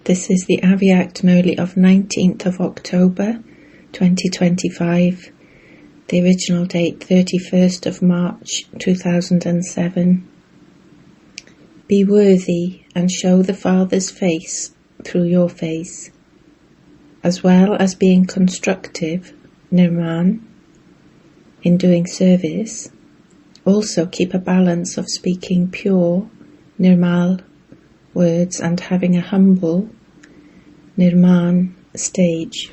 This is the English Murli of 19th of October 2025, the original date 31st of March 2007. Be worthy and show the Father's face through your face, as well as being constructive, nirman, in doing service. Also keep a balance of speaking pure, nirmal words and having a humble, nirman stage.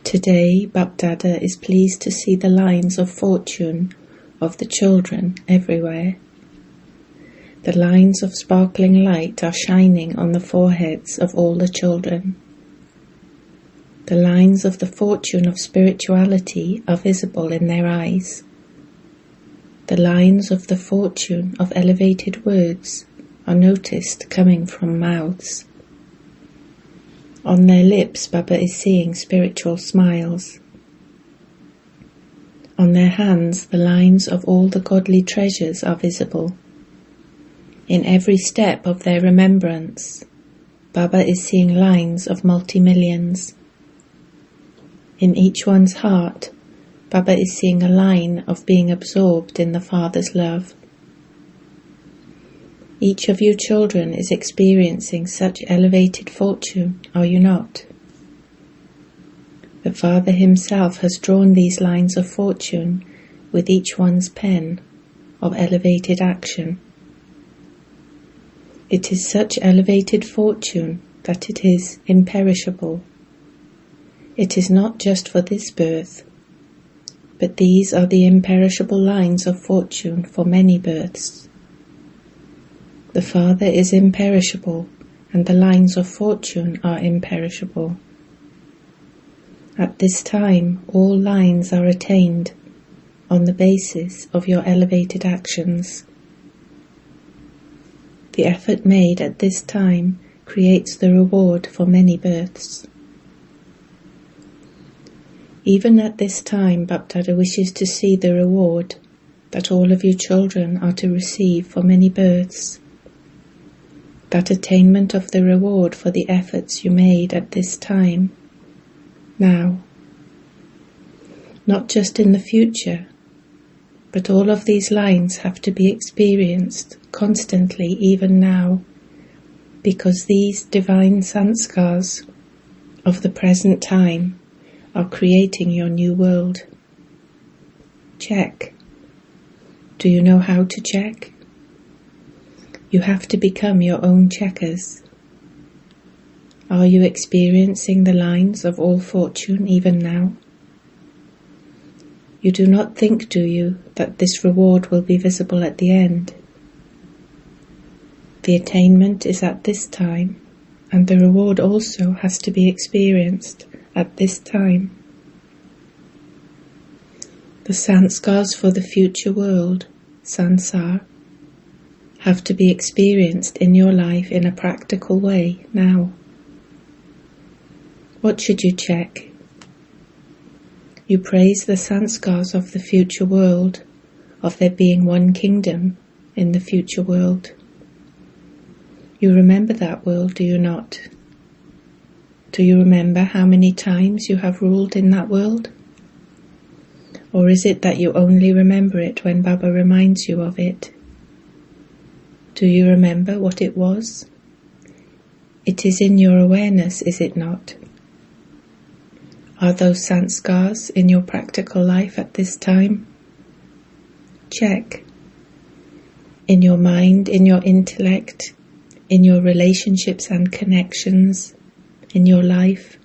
Today, Bapdada is pleased to see the lines of fortune of the children everywhere. The lines of sparkling light are shining on the foreheads of all the children. The lines of the fortune of spirituality are visible in their eyes. The lines of the fortune of elevated words are noticed coming from mouths. On their lips, Baba is seeing spiritual smiles. On their hands, the lines of all the godly treasures are visible. In every step of their remembrance, Baba is seeing lines of multi-millions. In each one's heart, Baba is seeing a line of being absorbed in the Father's love. Each of you children is experiencing such elevated fortune, are you not? The Father himself has drawn these lines of fortune with each one's pen of elevated action. It is such elevated fortune that it is imperishable. It is not just for this birth, but these are the imperishable lines of fortune for many births. The Father is imperishable, and the lines of fortune are imperishable. At this time, all lines are attained on the basis of your elevated actions. The effort made at this time creates the reward for many births. Even at this time, Bapdada wishes to see the reward that all of you children are to receive for many births. That attainment of the reward for the efforts you made at this time, now. Not just in the future, but all of these lines have to be experienced constantly even now, because these divine sanskars of the present time are creating your new world. Check. Do you know how to check? You have to become your own checkers. Are you experiencing the lines of all fortune even now? You do not think, do you, that this reward will be visible at the end? The attainment is at this time, and the reward also has to be experienced at this time. The sanskars for the future world, sansar, have to be experienced in your life in a practical way now. What should you check? You praise the sanskars of the future world, of there being one kingdom in the future world. You remember that world, do you not? Do you remember how many times you have ruled in that world? Or is it that you only remember it when Baba reminds you of it? Do you remember what it was? It is in your awareness, is it not? Are those sanskars in your practical life at this time? Check. In your mind, in your intellect, in your relationships and connections, in your life,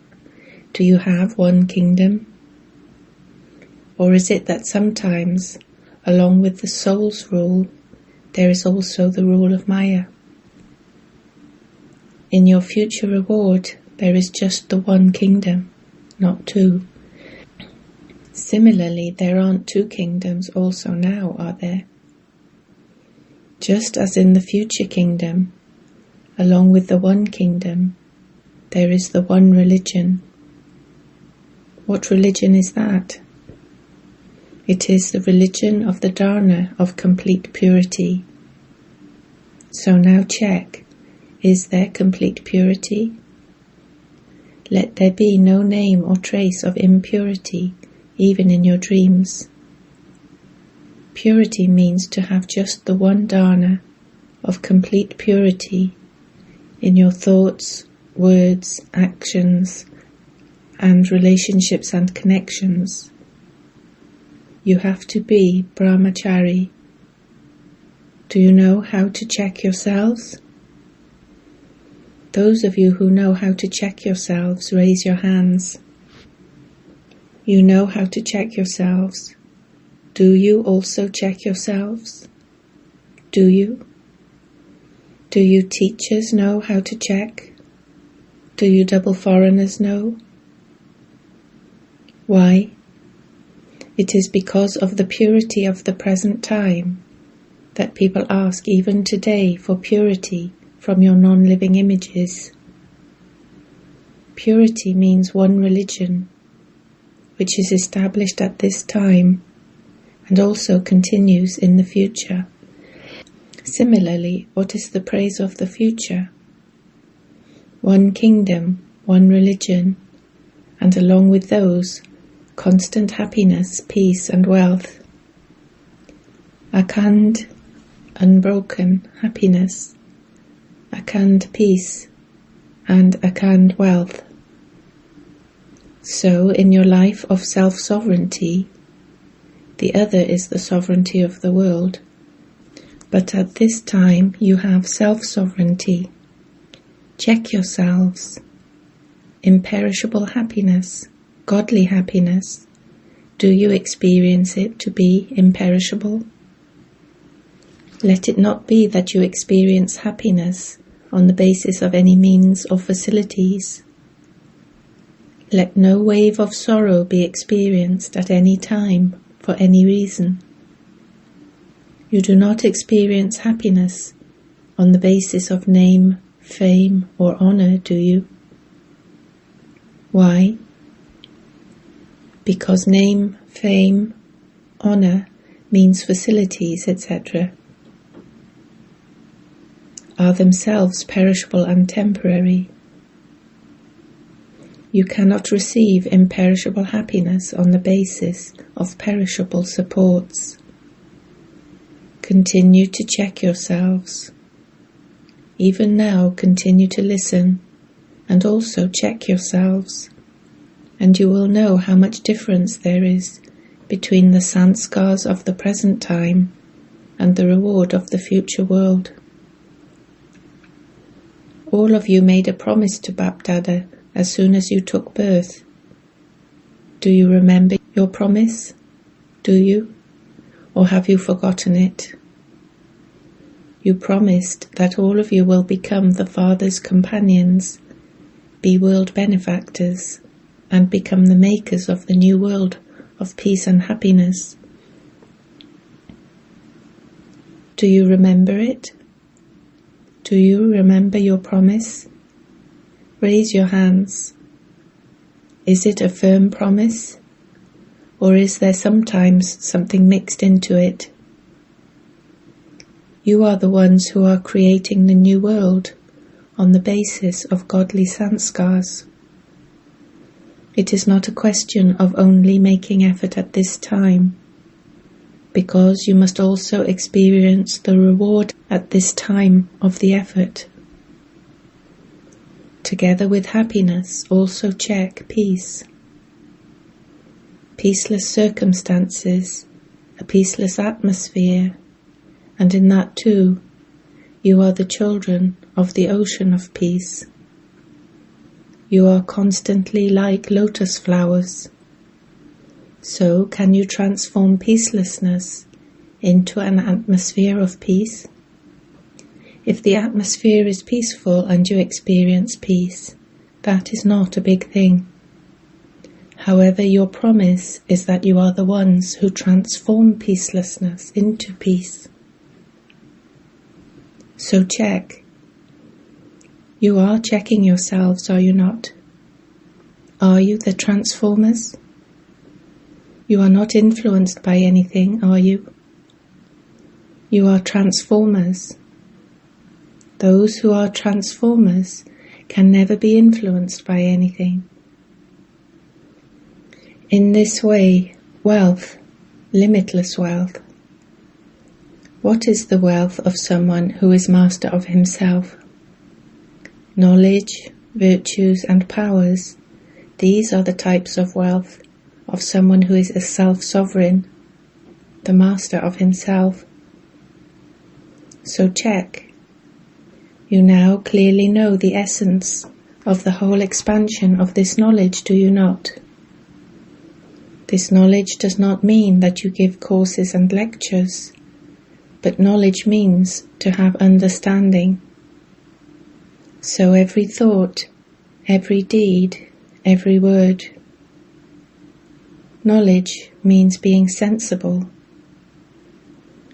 do you have one kingdom? Or is it that sometimes, along with the soul's rule, there is also the rule of Maya? In your future reward, there is just the one kingdom, not two. Similarly, there aren't two kingdoms also now, are there? Just as in the future kingdom, along with the one kingdom, there is the one religion. What religion is that? It is the religion of the dharna of complete purity. So now check, Is there complete purity? Let there be no name or trace of impurity, even in your dreams. Purity means to have just the one dana of complete purity in your thoughts, words, actions, and relationships and connections. You have to be brahmachari. Do you know how to check yourselves? Those of you who know how to check yourselves, raise your hands. You know how to check yourselves. Do you also check yourselves? Do you? Do you teachers know how to check? Do you double foreigners know? Why? It is because of the purity of the present time that people ask even today for purity from your non-living images. Purity means one religion, which is established at this time and also continues in the future. Similarly, what is the praise of the future? One kingdom, one religion, and along with those, constant happiness, peace and wealth. Akhand, unbroken happiness, Akhand peace, and Akhand wealth. So in your life of self-sovereignty, the other is the sovereignty of the world. But at this time you have self-sovereignty. Check yourselves. Imperishable happiness, godly happiness, do you experience it to be imperishable? Let it not be that you experience happiness on the basis of any means or facilities. Let no wave of sorrow be experienced at any time for any reason. You do not experience happiness on the basis of name, fame, or honor, do you? Why? Because name, fame, honor means facilities, etc., are themselves perishable and temporary. You cannot receive imperishable happiness on the basis of perishable supports. Continue to check yourselves. Even now, continue to listen and also check yourselves, and you will know how much difference there is between the sanskars of the present time and the reward of the future world. All of you made a promise to Bapdada as soon as you took birth. Do you remember your promise? Do you? Or have you forgotten it? You promised that all of you will become the Father's companions, be world benefactors, and become the makers of the new world of peace and happiness. Do you remember it? Do you remember your promise? Raise your hands. Is it a firm promise? Or is there sometimes something mixed into it? You are the ones who are creating the new world on the basis of godly sanskars. It is not a question of only making effort at this time, because you must also experience the reward at this time of the effort. Together with happiness, also check peace. Peaceless circumstances, a peaceless atmosphere, and in that too, you are the children of the ocean of peace. You are constantly like lotus flowers. So can you transform peacelessness into an atmosphere of peace? If the atmosphere is peaceful and you experience peace, that is not a big thing. However, your promise is that you are the ones who transform peacelessness into peace. So check. You are checking yourselves, are you not? Are you the transformers? You are not influenced by anything, are you? You are transformers. Those who are transformers can never be influenced by anything. In this way, wealth, limitless wealth. What is the wealth of someone who is master of himself? Knowledge, virtues and powers. These are the types of wealth of someone who is a self-sovereign, the master of himself. So check. You now clearly know the essence of the whole expansion of this knowledge, do you not? This knowledge does not mean that you give courses and lectures, but knowledge means to have understanding. So every thought, every deed, every word. Knowledge means being sensible.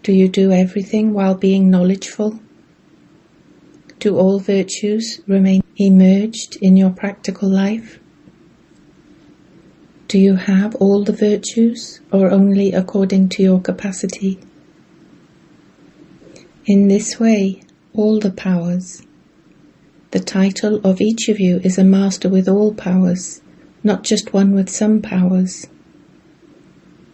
Do you do everything while being knowledgeful? Do all virtues remain emerged in your practical life? Do you have all the virtues, or only according to your capacity? In this way, all the powers. The title of each of you is a master with all powers, not just one with some powers.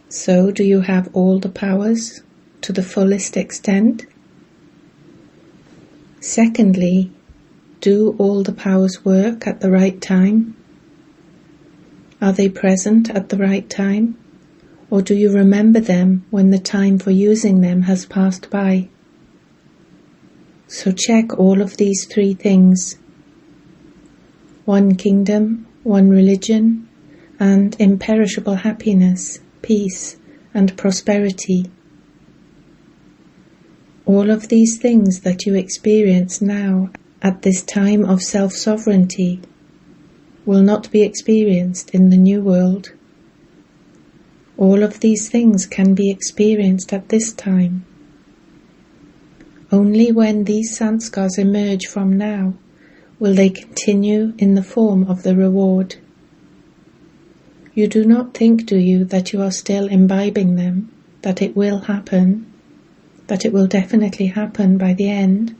So, do you have all the powers to the fullest extent? Secondly, do all the powers work at the right time? Are they present at the right time? Or do you remember them when the time for using them has passed by? So check all of these three things. One kingdom, one religion, and imperishable happiness, peace, and prosperity. All of these things that you experience now at this time of self-sovereignty will not be experienced in the new world. All of these things can be experienced at this time. Only when these sanskars emerge from now will they continue in the form of the reward. You do not think, do you, that you are still imbibing them, that it will happen, that it will definitely happen by the end?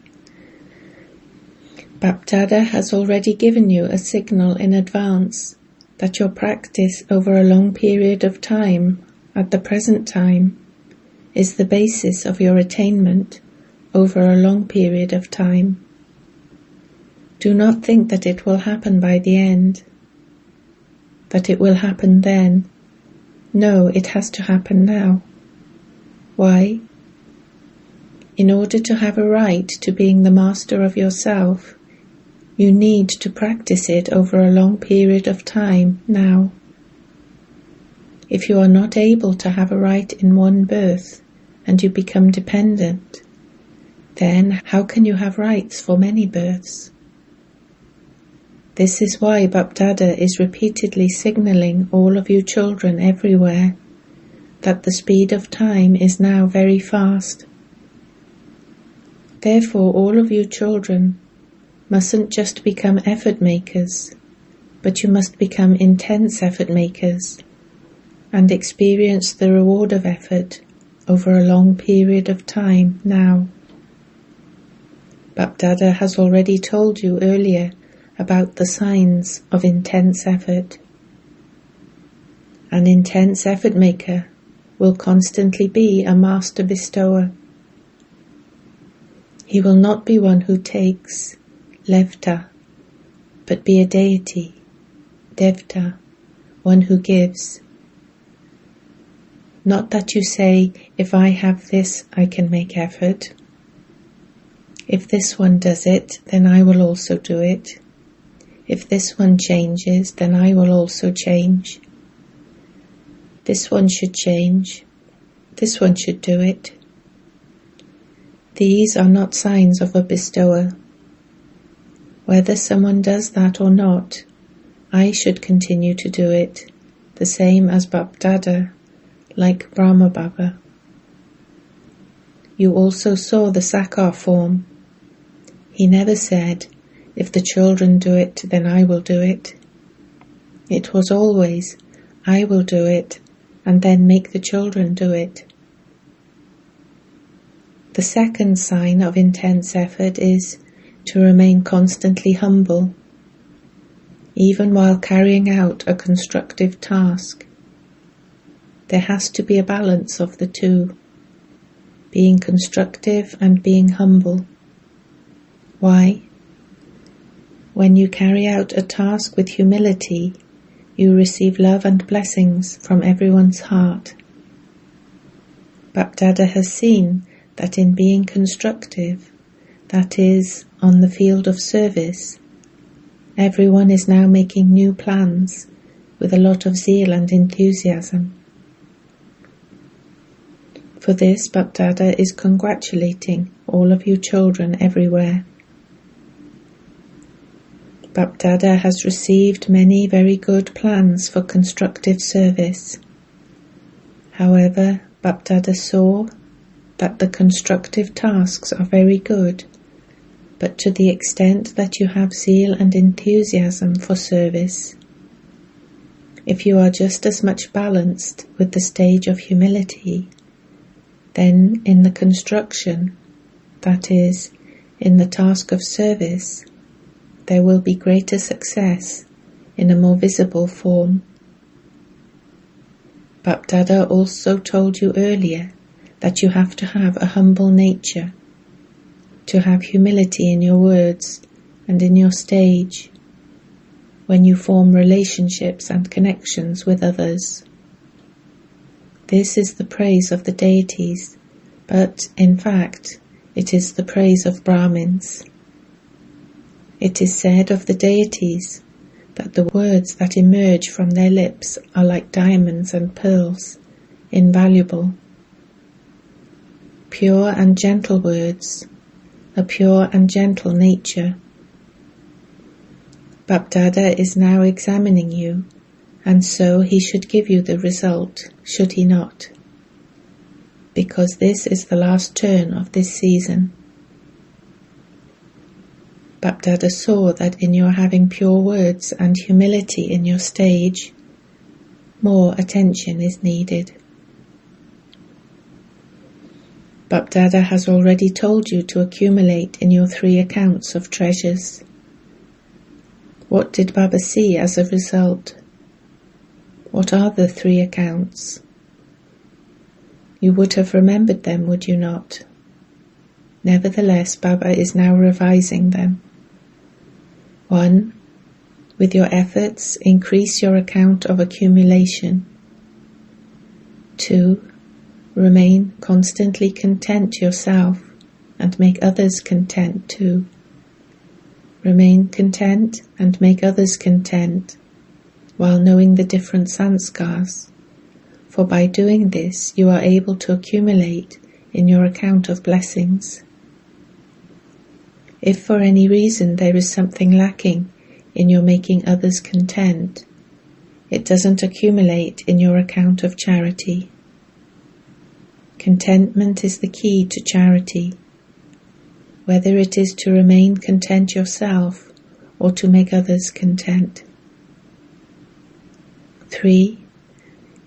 Bapdada has already given you a signal in advance that your practice over a long period of time, at the present time, is the basis of your attainment over a long period of time. Do not think that it will happen by the end, that it will happen then. No, it has to happen now. Why? In order to have a right to being the master of yourself, you need to practice it over a long period of time now. If you are not able to have a right in one birth and you become dependent, then how can you have rights for many births? This is why Bapdada is repeatedly signaling all of you children everywhere that the speed of time is now very fast. Therefore, all of you children mustn't just become effort makers, but you must become intense effort makers and experience the reward of effort over a long period of time now. Bapdada has already told you earlier about the signs of intense effort. An intense effort maker will constantly be a master bestower. He will not be one who takes, levta, but be a deity, devta, one who gives. Not that you say, if I have this, I can make effort. If this one does it, then I will also do it. If this one changes, then I will also change. This one should change. This one should do it. These are not signs of a bestower. Whether someone does that or not, I should continue to do it, the same as Bapdada, like Brahma Baba. You also saw the Sakar form. He never said, if the children do it, then I will do it. It was always, I will do it, and then make the children do it. The second sign of intense effort is to remain constantly humble, even while carrying out a constructive task. There has to be a balance of the two, being constructive and being humble. Why? When you carry out a task with humility, you receive love and blessings from everyone's heart. Bapdada has seen that in being constructive, that is, on the field of service, everyone is now making new plans with a lot of zeal and enthusiasm. For this, Bapdada is congratulating all of you children everywhere. Bapdada has received many very good plans for constructive service. However, Bapdada saw that the constructive tasks are very good, but to the extent that you have zeal and enthusiasm for service. If you are just as much balanced with the stage of humility, then in the construction, that is, in the task of service, there will be greater success in a more visible form. Bapdada also told you earlier that you have to have a humble nature, to have humility in your words and in your stage, when you form relationships and connections with others. This is the praise of the deities, but in fact, it is the praise of Brahmins. It is said of the deities that the words that emerge from their lips are like diamonds and pearls, invaluable. Pure and gentle words, a pure and gentle nature. Bapdada is now examining you, and so he should give you the result, should he not? Because this is the last turn of this season. Bapdada saw that in your having pure words and humility in your stage, more attention is needed. Bapdada has already told you to accumulate in your 3 accounts of treasures. What did Baba see as a result? What are the 3 accounts? You would have remembered them, would you not? Nevertheless, Baba is now revising them. 1. With your efforts, increase your account of accumulation. 2. Remain constantly content yourself and make others content too. Remain content and make others content while knowing the different sanskars, for by doing this you are able to accumulate in your account of blessings. If for any reason there is something lacking in your making others content, it doesn't accumulate in your account of charity. Contentment is the key to charity, whether it is to remain content yourself or to make others content. 3.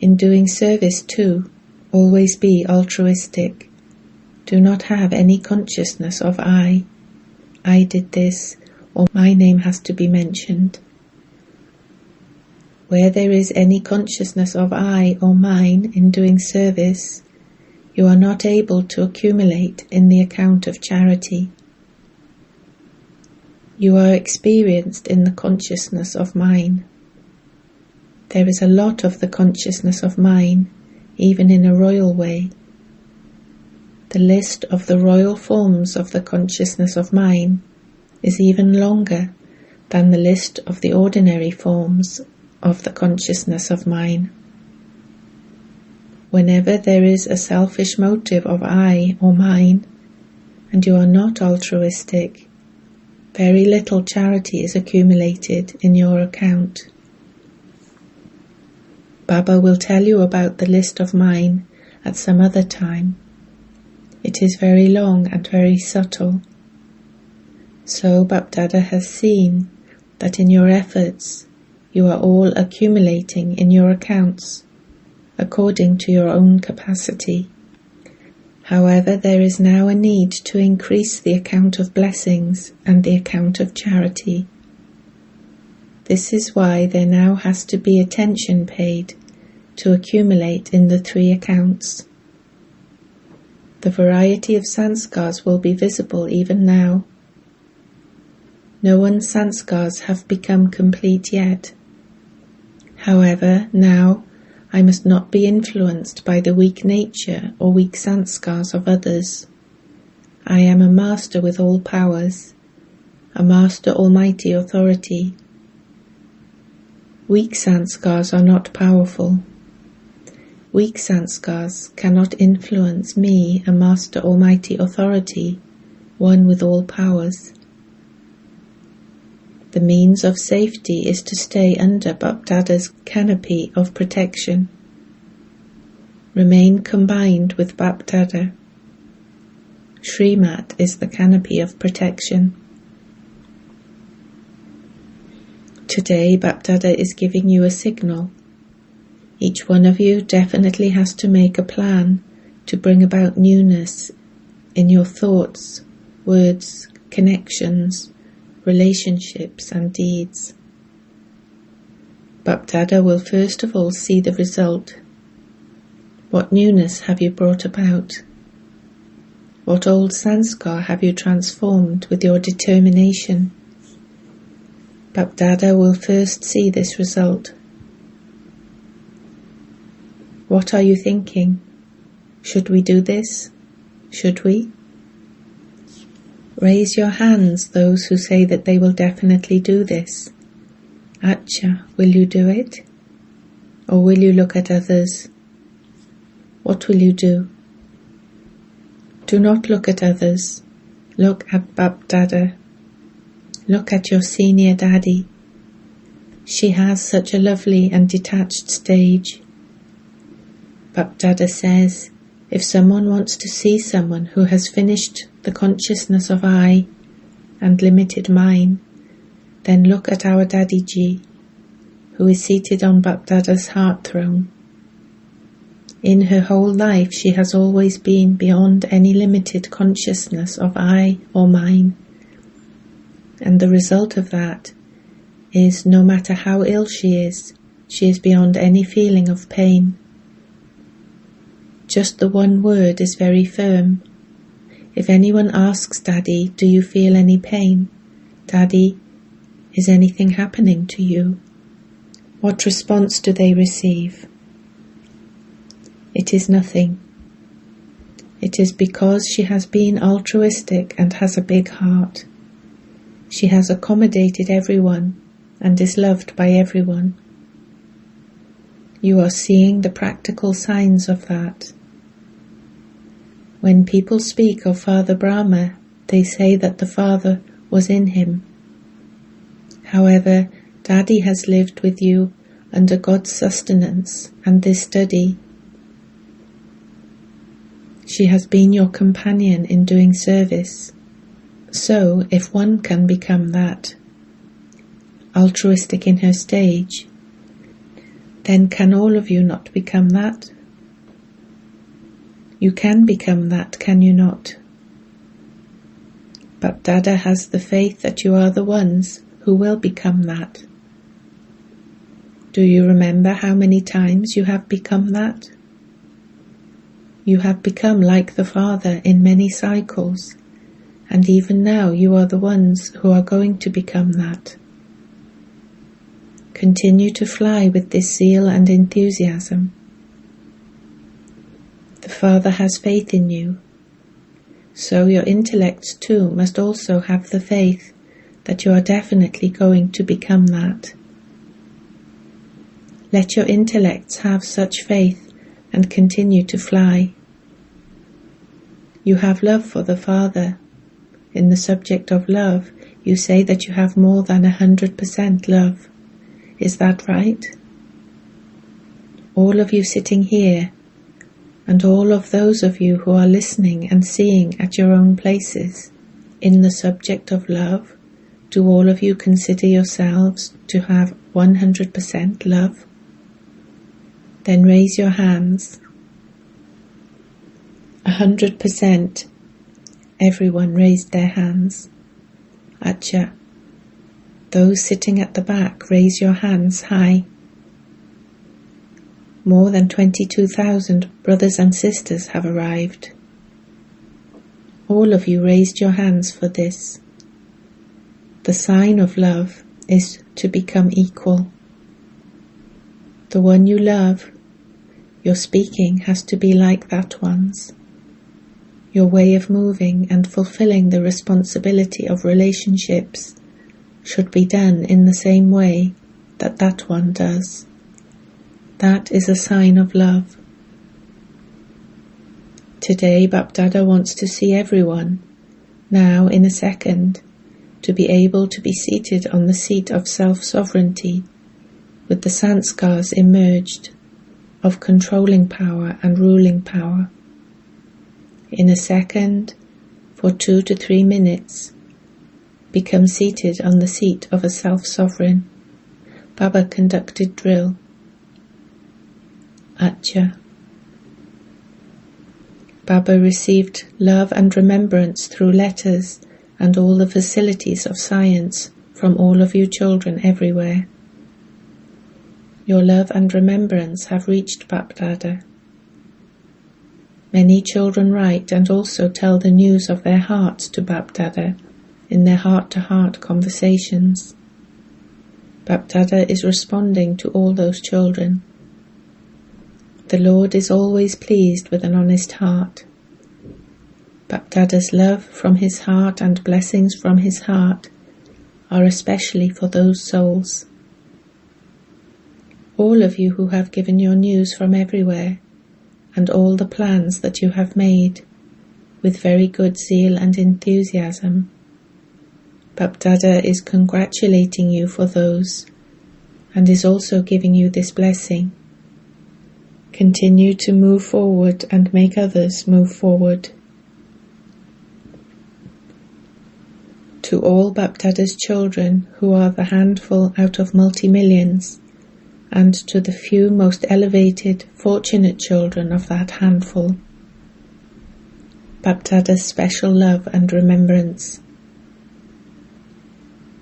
In doing service too, always be altruistic. Do not have any consciousness of I did this, or my name has to be mentioned. Where there is any consciousness of I or mine in doing service, you are not able to accumulate in the account of charity. You are experienced in the consciousness of mine. There is a lot of the consciousness of mine, even in a royal way. The list of the royal forms of the consciousness of mine is even longer than the list of the ordinary forms of the consciousness of mine. Whenever there is a selfish motive of I or mine, and you are not altruistic, very little charity is accumulated in your account. Baba will tell you about the list of mine at some other time. It is very long and very subtle. So Bapdada has seen that in your efforts you are all accumulating in your accounts according to your own capacity. However, there is now a need to increase the account of blessings and the account of charity. This is why there now has to be attention paid to accumulate in the 3 accounts. The variety of sanskars will be visible even now. No one's sanskars have become complete yet. However, now I must not be influenced by the weak nature or weak sanskars of others. I am a master with all powers, a master almighty authority. Weak sanskars are not powerful. Weak sanskars cannot influence me, a master almighty authority, one with all powers. The means of safety is to stay under Bapdada's canopy of protection. Remain combined with Bapdada. Srimat is the canopy of protection. Today, Bapdada is giving you a signal. Each one of you definitely has to make a plan to bring about newness in your thoughts, words, connections, relationships and deeds. Bapdada will first of all see the result. What newness have you brought about? What old sanskar have you transformed with your determination? Bapdada will first see this result. What are you thinking? Should we do this? Should we? Raise your hands, those who say that they will definitely do this. Acha, will you do it? Or will you look at others? What will you do? Do not look at others. Look at Bapdada. Look at your senior daddy. She has such a lovely and detached stage. Bapdada says, if someone wants to see someone who has finished the consciousness of I and limited mine, then look at our Dadiji, who is seated on Bapdada's heart throne. In her whole life she has always been beyond any limited consciousness of I or mine, and the result of that is no matter how ill she is beyond any feeling of pain. Just the one word is very firm. If anyone asks Daddy, do you feel any pain? Daddy, is anything happening to you? What response do they receive? It is nothing. It is because she has been altruistic and has a big heart. She has accommodated everyone and is loved by everyone. You are seeing the practical signs of that. When people speak of Father Brahma, they say that the Father was in him. However, Daddy has lived with you under God's sustenance and this study. She has been your companion in doing service. So, if one can become that, altruistic in her stage, then can all of you not become that? You can become that, can you not? But Dada has the faith that you are the ones who will become that. Do you remember how many times you have become that? You have become like the Father in many cycles, and even now you are the ones who are going to become that. Continue to fly with this zeal and enthusiasm. The Father has faith in you, so your intellects too must also have the faith that you are definitely going to become that. Let your intellects have such faith and continue to fly. You have love for the Father. In the subject of love, you say that you have more than 100% love. Is that right? All of you sitting here, and all of those of you who are listening and seeing at your own places, in the subject of love, do all of you consider yourselves to have 100% love? Then raise your hands. 100%. Everyone raised their hands. Acha. Those sitting at the back, raise your hands high. More than 22,000 brothers and sisters have arrived. All of you raised your hands for this. The sign of love is to become equal. The one you love, your speaking has to be like that one's. Your way of moving and fulfilling the responsibility of relationships should be done in the same way that that one does. That is a sign of love. Today, Bapdada wants to see everyone, now in a second, to be able to be seated on the seat of self-sovereignty, with the sanskars emerged of controlling power and ruling power. In a second, for 2 to 3 minutes, become seated on the seat of a self-sovereign. Baba conducted drill. Acha. Baba received love and remembrance through letters and all the facilities of science from all of you children everywhere. Your love and remembrance have reached Bapdada. Many children write and also tell the news of their hearts to Bapdada in their heart-to-heart conversations. Bapdada is responding to all those children. The Lord is always pleased with an honest heart. Bapdada's love from his heart and blessings from his heart are especially for those souls. All of you who have given your news from everywhere, and all the plans that you have made, with very good zeal and enthusiasm, Bapdada is congratulating you for those, and is also giving you this blessing. Continue to move forward and make others move forward. To all Bapdada's children who are the handful out of multi-millions, and to the few most elevated, fortunate children of that handful, Bapdada's special love and remembrance.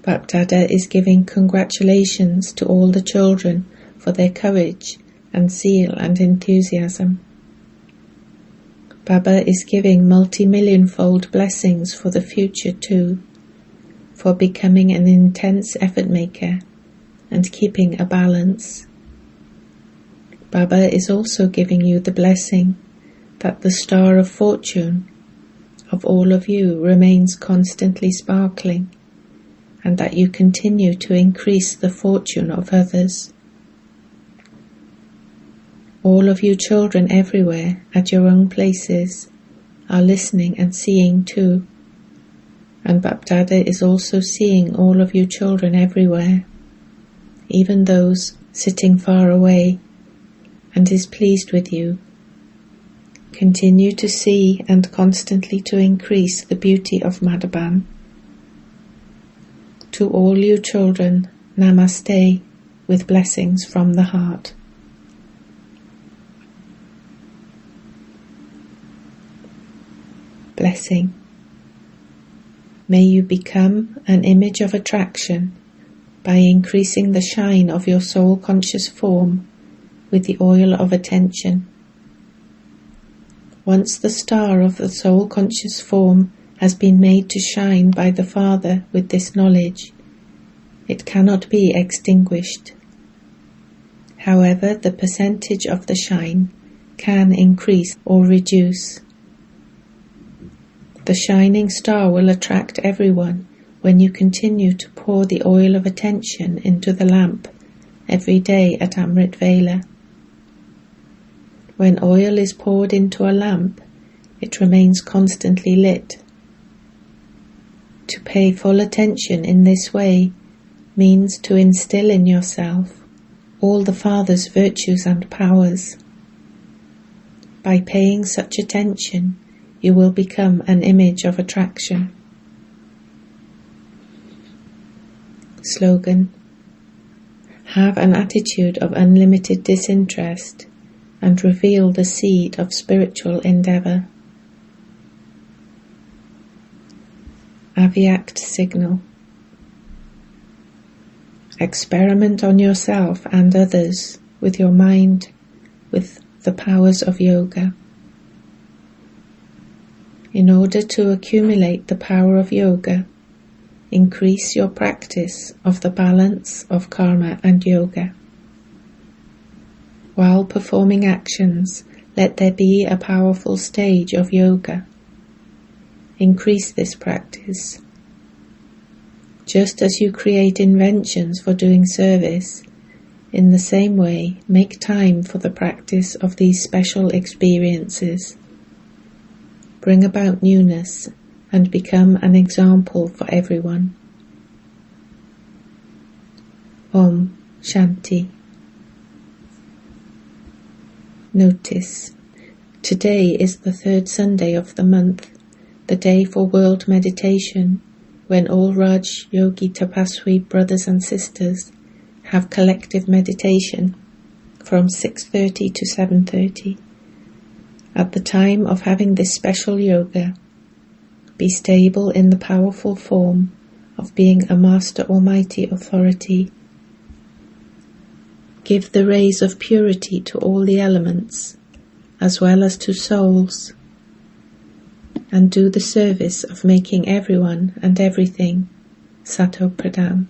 Bapdada is giving congratulations to all the children for their courage and zeal and enthusiasm. Baba is giving multi-million-fold blessings for the future too, for becoming an intense effort maker and keeping a balance. Baba is also giving you the blessing that the star of fortune of all of you remains constantly sparkling, and that you continue to increase the fortune of others. All of you children everywhere, at your own places, are listening and seeing too, and Bapdada is also seeing all of you children everywhere, even those sitting far away, and is pleased with you. Continue to see and constantly to increase the beauty of Madhaban. To all you children, Namaste, with blessings from the heart. Blessing. May you become an image of attraction by increasing the shine of your soul-conscious form with the oil of attention. Once the star of the soul-conscious form has been made to shine by the Father with this knowledge, it cannot be extinguished. However, the percentage of the shine can increase or reduce. The shining star will attract everyone when you continue to pour the oil of attention into the lamp every day at Amrit Vela. When oil is poured into a lamp, it remains constantly lit. To pay full attention in this way means to instill in yourself all the Father's virtues and powers. By paying such attention, you will become an image of attraction. Slogan: have an attitude of unlimited disinterest and reveal the seed of spiritual endeavour. Avyakt signal. Experiment on yourself and others with your mind, with the powers of yoga. In order to accumulate the power of yoga, increase your practice of the balance of karma and yoga. While performing actions, let there be a powerful stage of yoga. Increase this practice. Just as you create inventions for doing service, in the same way, make time for the practice of these special experiences. Bring about newness and become an example for everyone. Om Shanti. Notice, today is the third Sunday of the month, the day for World Meditation, when all Raj Yogi Tapaswi brothers and sisters have collective meditation from 6:30 to 7:30. At the time of having this special yoga, be stable in the powerful form of being a Master Almighty Authority. Give the rays of purity to all the elements, as well as to souls, and do the service of making everyone and everything Sato Pradhan.